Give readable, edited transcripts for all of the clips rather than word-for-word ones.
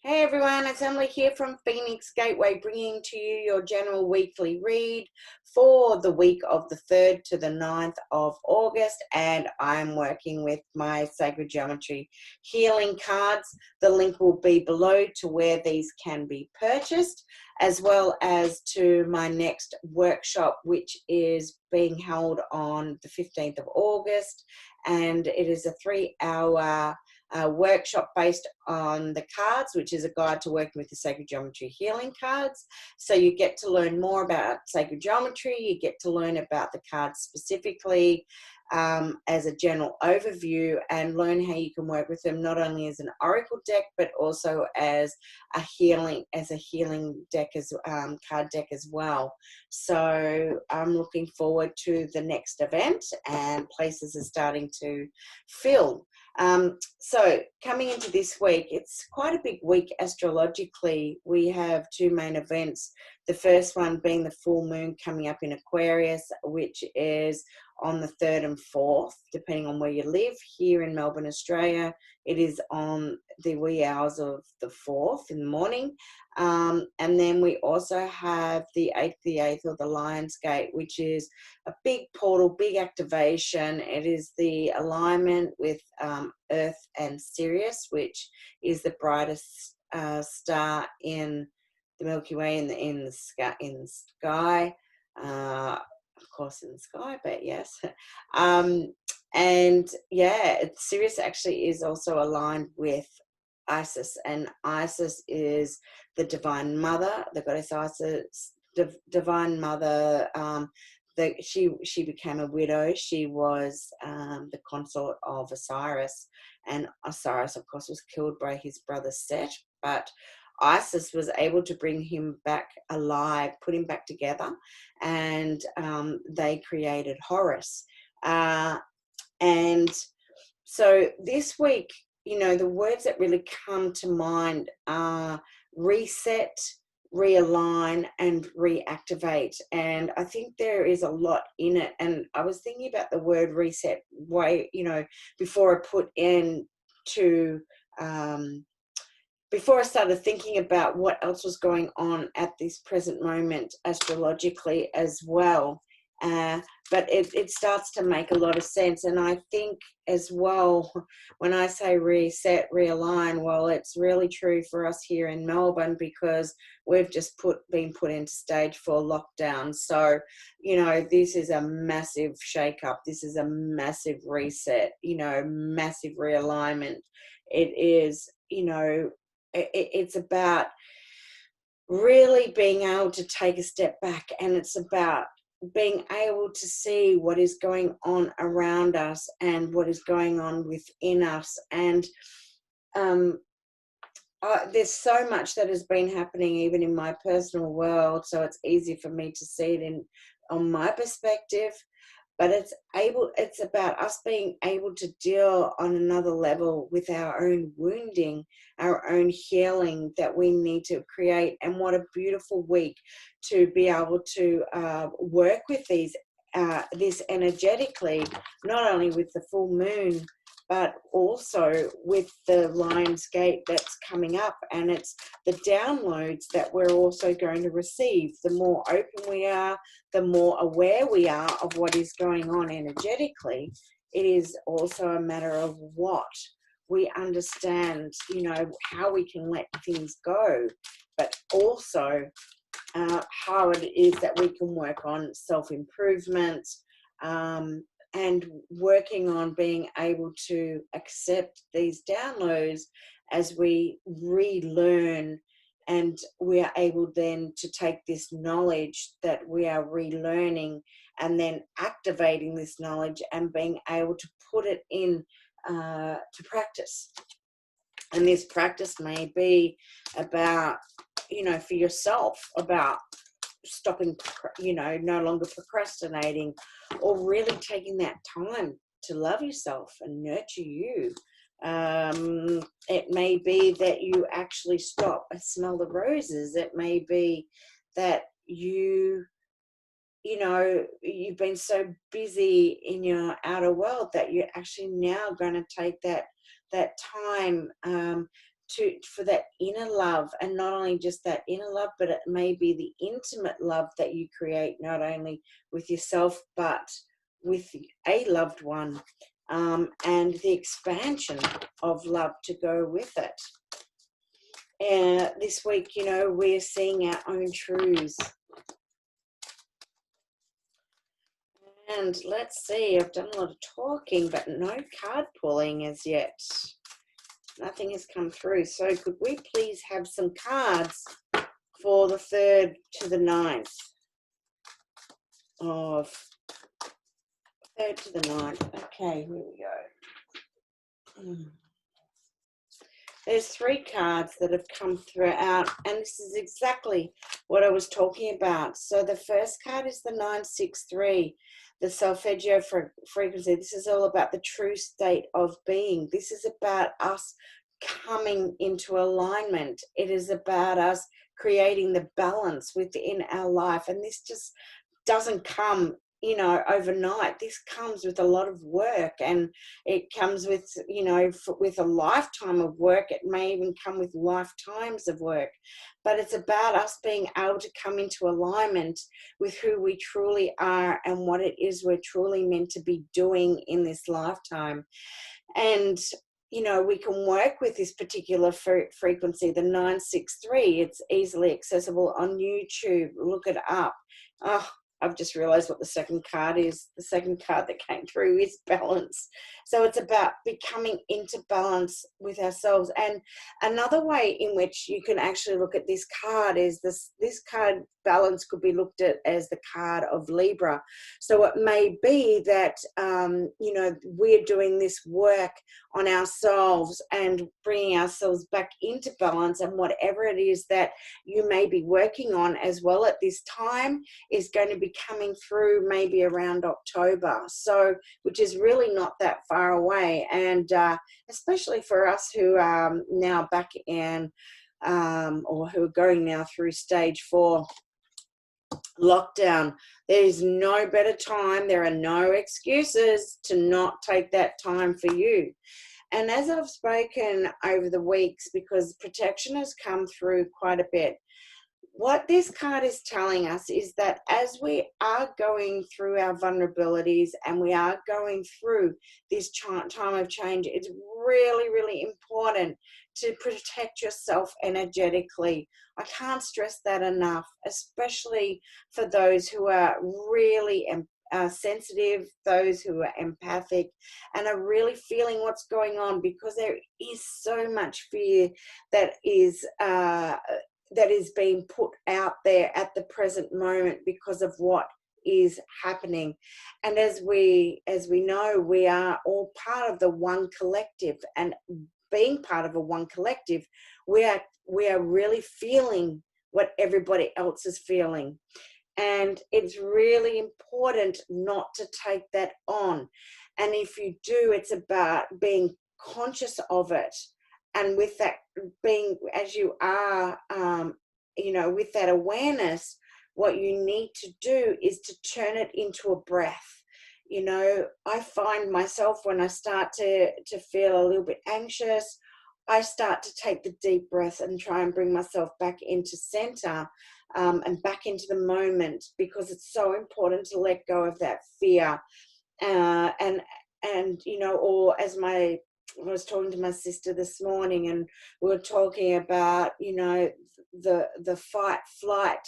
Hey everyone, it's Emily here from Phoenix Gateway, bringing to you your general weekly read for the week of the 3rd to the 9th of August, and I'm working with my Sacred Geometry Healing cards. The link will be below to where these can be purchased, as well as to my next workshop, which is being held on the 15th of August, and it is a 3-hour workshop based on the cards, which is a guide to working with the Sacred Geometry Healing cards. So you get to learn more about sacred geometry, you get to learn about the cards specifically as a general overview, and learn how you can work with them not only as an oracle deck but also as a healing deck, as card deck as well. So I'm looking forward to the next event, and places are starting to fill. So coming into this week, it's quite a big week astrologically. We have two main events. The first one being the full moon coming up in Aquarius, which is on the 3rd and 4th, depending on where you live. Here in Melbourne, Australia, it is on the wee hours of the 4th in the morning. And then we also have the 8th or the Lion's Gate, which is a big portal, big activation. It is the alignment with Earth and Sirius, which is the brightest star in the Milky Way in the sky. Of course, in the sky, but yes. And yeah, Sirius actually is also aligned with Isis, and Isis is the divine mother, the goddess Isis, divine mother. That she became a widow. She was the consort of Osiris, and Osiris, of course, was killed by his brother Set. But Isis was able to bring him back alive, put him back together, and they created Horus. And so this week, the words that really come to mind are reset, realign, and reactivate. And I think there is a lot in it. And I was thinking about the word reset before I put in to before I started thinking about what else was going on at this present moment astrologically as well. But it starts to make a lot of sense. And I think as well, when I say reset, realign, well, it's really true for us here in Melbourne, because we've just been put into stage 4 lockdown. So, this is a massive shake-up. This is a massive reset, massive realignment. It is, it's about really being able to take a step back, and it's about being able to see what is going on around us and what is going on within us. And there's so much that has been happening even in my personal world, so it's easy for me to see it on my perspective. But it's about us being able to deal on another level with our own wounding, our own healing that we need to create. And what a beautiful week to be able to work with this energetically, not only with the full moon, but also with the Lion's Gate that's coming up. And it's the downloads that we're also going to receive. The more open we are, the more aware we are of what is going on energetically. It is also a matter of what we understand, how we can let things go, but also how it is that we can work on self-improvement, and working on being able to accept these downloads as we relearn, and we are able then to take this knowledge that we are relearning and then activating this knowledge and being able to put it in to practice. And this practice may be about, for yourself, about stopping, no longer procrastinating, or really taking that time to love yourself and nurture you. It may be that you actually stop and smell the roses. It may be that you've been so busy in your outer world that you're actually now going to take that time for that inner love, and not only just that inner love, but it may be the intimate love that you create, not only with yourself but with a loved one, and the expansion of love to go with it. And this week, you know, we're seeing our own truths. And let's see, I've done a lot of talking, but no card pulling as yet. Nothing has come through. So could we please have some cards for the 3rd to the 9th of 3rd to the 9th. Okay, here we go. There's 3 cards that have come throughout, and this is exactly what I was talking about. So the first card is the 963, the solfeggio frequency. This is all about the true state of being. This is about us coming into alignment. It is about us creating the balance within our life, and this just doesn't come, you know, overnight. This comes with a lot of work, and it comes with, you know, with a lifetime of work. It may even come with lifetimes of work, but it's about us being able to come into alignment with who we truly are and what it is we're truly meant to be doing in this lifetime. And you know, we can work with this particular frequency, the 963. It's easily accessible on YouTube. Look it up. Oh, I've just realized what the second card is. The second card that came through is balance. So it's about becoming into balance with ourselves. And another way in which you can actually look at this card is this card, balance, could be looked at as the card of Libra. So it may be that, you know, we're doing this work on ourselves and bringing ourselves back into balance, and whatever it is that you may be working on as well at this time is going to be coming through maybe around October, so which is really not that far away. And especially for us who are now back in or who are going now through stage 4 lockdown, there is no better time, there are no excuses to not take that time for you. And as I've spoken over the weeks, because protection has come through quite a bit, what this card is telling us is that as we are going through our vulnerabilities and we are going through this time of change, it's really, really important to protect yourself energetically. I can't stress that enough, especially for those who are really sensitive, those who are empathic and are really feeling what's going on, because there is so much fear that is being put out there at the present moment because of what is happening. And as we know, we are all part of the one collective, and being part of a one collective, we are really feeling what everybody else is feeling. And it's really important not to take that on. And if you do, it's about being conscious of it. And with that, being as you are, you know, with that awareness, what you need to do is to turn it into a breath. You know, I find myself when I start to feel a little bit anxious, I start to take the deep breath and try and bring myself back into center, and back into the moment, because it's so important to let go of that fear. And you know, or as I was talking to my sister this morning, and we were talking about, you know, the fight flight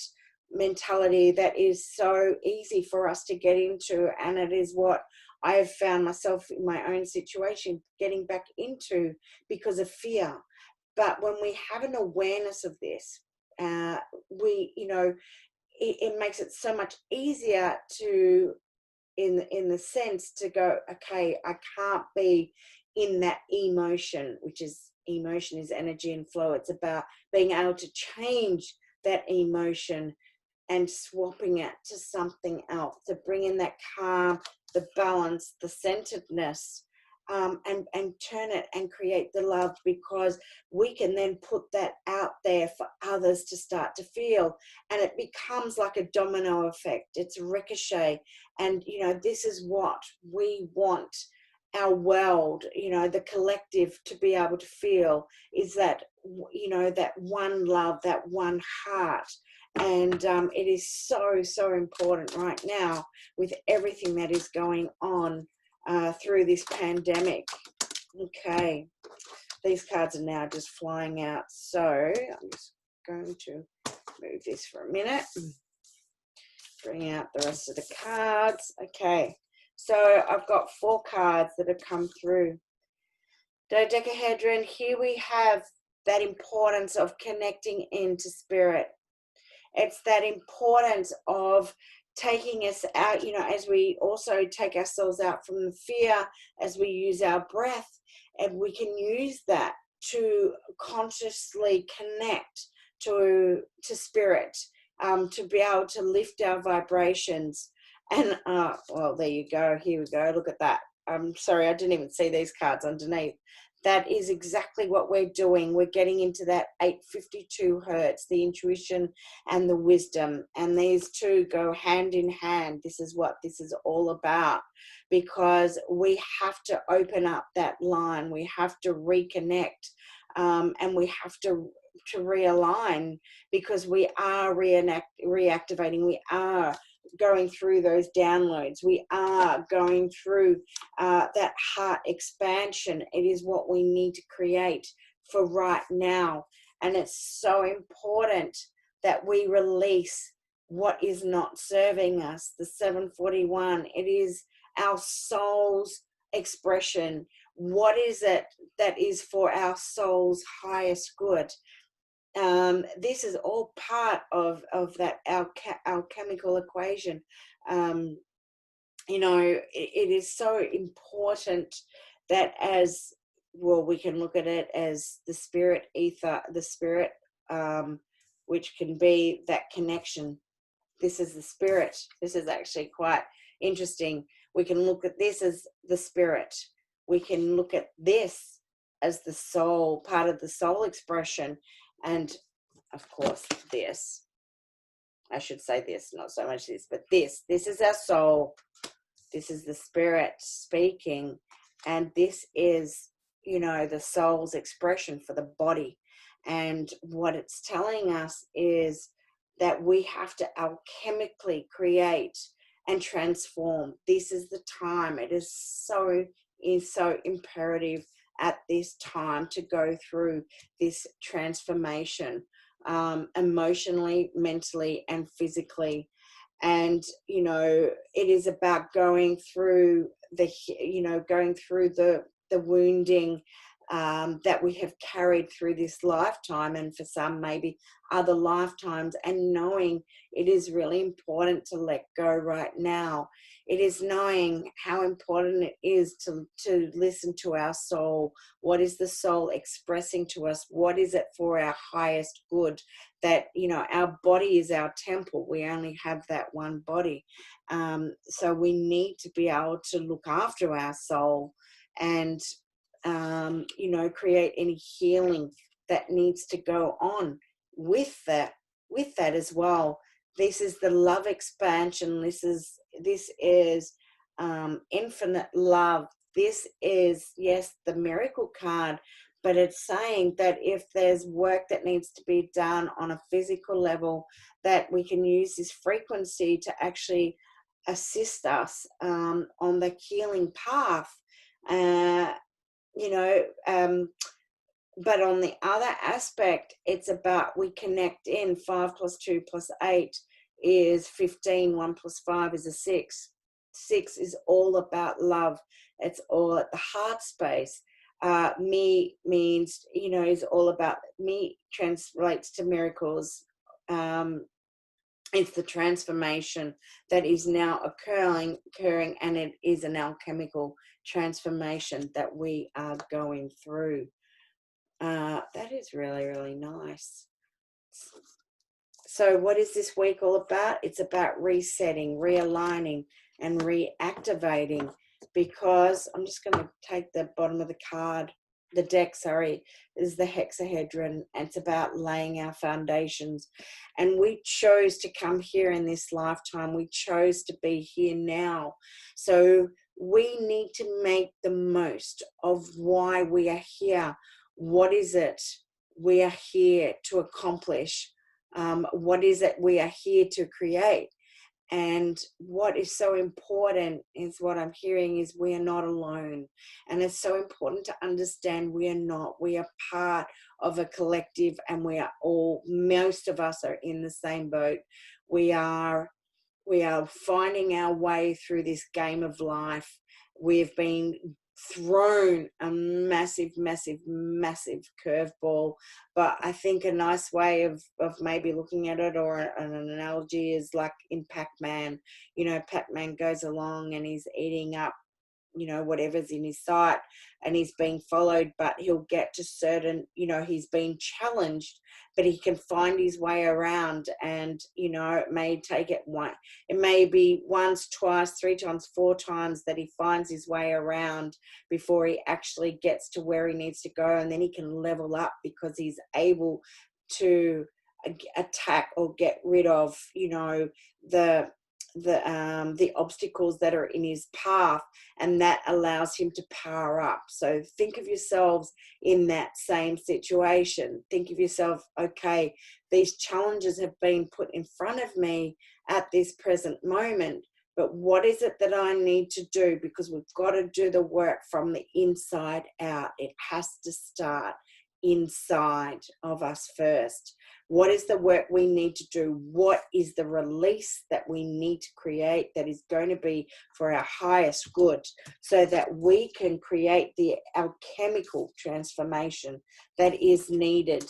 mentality that is so easy for us to get into, and it is what I have found myself in my own situation getting back into because of fear. But when we have an awareness of this, we, you know, it makes it so much easier to, in the sense to go, okay, I can't be in that emotion, which is, emotion is energy and flow. It's about being able to change that emotion and swapping it to something else, to bring in that calm, the balance, the centeredness, and turn it and create the love, because we can then put that out there for others to start to feel, and it becomes like a domino effect. It's a ricochet. And, you know, this is what we want our world, you know, the collective, to be able to feel, is that you know, that one love, that one heart. And it is so, so important right now with everything that is going on through this pandemic. Okay, these cards are now just flying out. So I'm just going to move this for a minute. Bring out the rest of the cards. Okay, so I've got 4 cards that have come through. Dodecahedron, here we have that importance of connecting into spirit. It's that importance of taking us out, you know, as we also take ourselves out from the fear, as we use our breath, and we can use that to consciously connect to spirit, to be able to lift our vibrations. And well, there you go. Here we go. Look at that. I'm sorry, I didn't even see these cards underneath. That is exactly what we're doing. We're getting into that 852 hertz, the intuition and the wisdom. And these two go hand in hand. This is what this is all about, because we have to open up that line. We have to reconnect, and we have to realign, because we are reactivating. We are going through those downloads. We are going through that heart expansion. It is what we need to create for right now. And it's so important that we release what is not serving us. The 741, it is our soul's expression. What is it that is for our soul's highest good? This is all part of that alchemical equation. You know, it is so important that, as well, we can look at it as the spirit ether, the spirit, which can be that connection. This is the spirit. This is actually quite interesting. We can look at this as the spirit. We can look at this as the soul, part of the soul expression. And of course, this, I should say this, not so much this, but this is our soul. This is the spirit speaking. And this is, you know, the soul's expression for the body. And what it's telling us is that we have to alchemically create and transform. This is the time. It is so imperative at this time to go through this transformation, emotionally, mentally, and physically. And, you know, it is about going through the, you know, going through the wounding that we have carried through this lifetime, and for some maybe other lifetimes, and knowing it is really important to let go right now. It is knowing how important it is to listen to our soul. What is the soul expressing to us? What is it for our highest good? That, you know, our body is our temple. We only have that one body. So we need to be able to look after our soul and, you know, create any healing that needs to go on with that as well. This is the love expansion. This is infinite love. This is, yes, the miracle card, but it's saying that if there's work that needs to be done on a physical level, that we can use this frequency to actually assist us on the healing path. You know, but on the other aspect, it's about we connect in. 5 + 2 + 8 is 15. 1 + 5 is a 6. 6 is all about love. It's all at the heart space. Me means, you know, is all about me, translates to miracles. It's the transformation that is now occurring, and it is an alchemical transformation that we are going through. That is really, really nice. So what is this week all about? It's about resetting, realigning, and reactivating, because I'm just going to take the bottom of the card, the deck, sorry, is the hexahedron, and it's about laying our foundations. And we chose to come here in this lifetime. We chose to be here now. So we need to make the most of why we are here. What is it? we are here to accomplish? What is it we are here to create? And what is so important is what I'm hearing is we are not alone. And it's so important to understand we are not. We are part of a collective, and we are all, most of us are in the same boat. We are finding our way through this game of life. We've been thrown a massive, massive, massive curveball. But I think a nice way of maybe looking at it, or an analogy, is like in Pac-Man. You know, Pac-Man goes along and he's eating up, you know, whatever's in his sight, and he's being followed, but he'll get to certain, you know, he's being challenged, but he can find his way around. And, you know, it may take it may be once, twice, three times, four times that he finds his way around before he actually gets to where he needs to go. And then he can level up because he's able to attack or get rid of, you know, the obstacles that are in his path, and that allows him to power up. So think of yourselves in that same situation. Think of yourself, okay, these challenges have been put in front of me at this present moment, but what is it that I need to do? Because we've got to do the work from the inside out. It has to start inside of us first. What is the work we need to do? What is the release that we need to create that is going to be for our highest good, so that we can create the alchemical transformation that is needed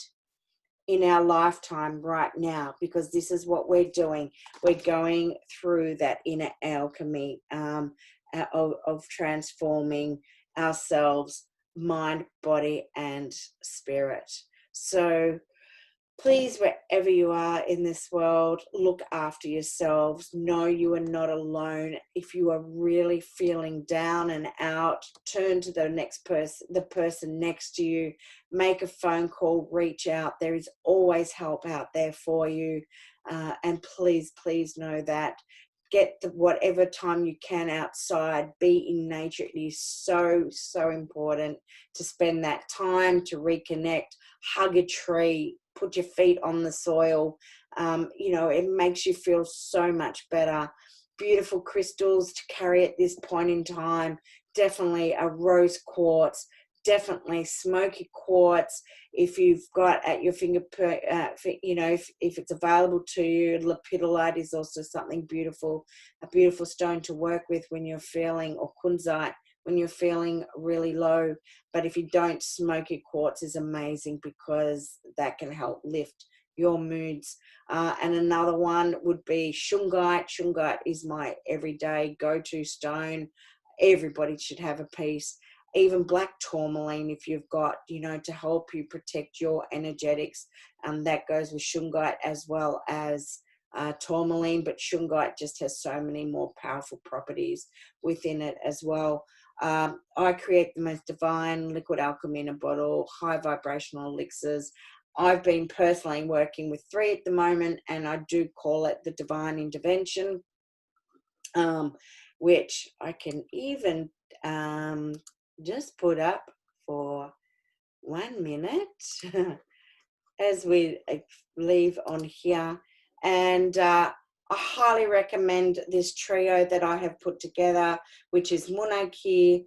in our lifetime right now? Because this is what we're doing. We're going through that inner alchemy of transforming ourselves, mind, body, and spirit. So please, wherever you are in this world, look after yourselves. Know you are not alone. If you are really feeling down and out, turn to the next person, the person next to you. Make a phone call, reach out. There is always help out there for you. And please, please know that. Get whatever time you can outside, be in nature. It is so, so important to spend that time to reconnect, hug a tree, put your feet on the soil. You know, it makes you feel so much better. Beautiful crystals to carry at this point in time. Definitely a rose quartz, definitely smoky quartz. If you've got at your you know, if it's available to you, lepidolite is also something beautiful, a beautiful stone to work with when you're feeling, or kunzite, when you're feeling really low. But if you don't, smoky quartz is amazing because that can help lift your moods. And another one would be shungite. Shungite is my everyday go-to stone. Everybody should have a piece. Even black tourmaline, if you've got, you know, to help you protect your energetics. That goes with shungite as well as tourmaline, but shungite just has so many more powerful properties within it as well. I create the most divine liquid alchemy in a bottle, high vibrational elixirs. I've been personally working with 3 at the moment, and I do call it the divine intervention, which I can even just put up for 1 minute as we leave on here. And I highly recommend this trio that I have put together, which is Munaki,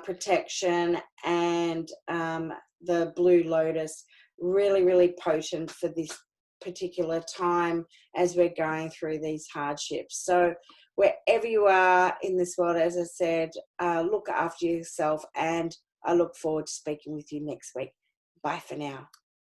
Protection, and the Blue Lotus. Really, really potent for this particular time as we're going through these hardships. So wherever you are in this world, as I said, look after yourself, and I look forward to speaking with you next week. Bye for now.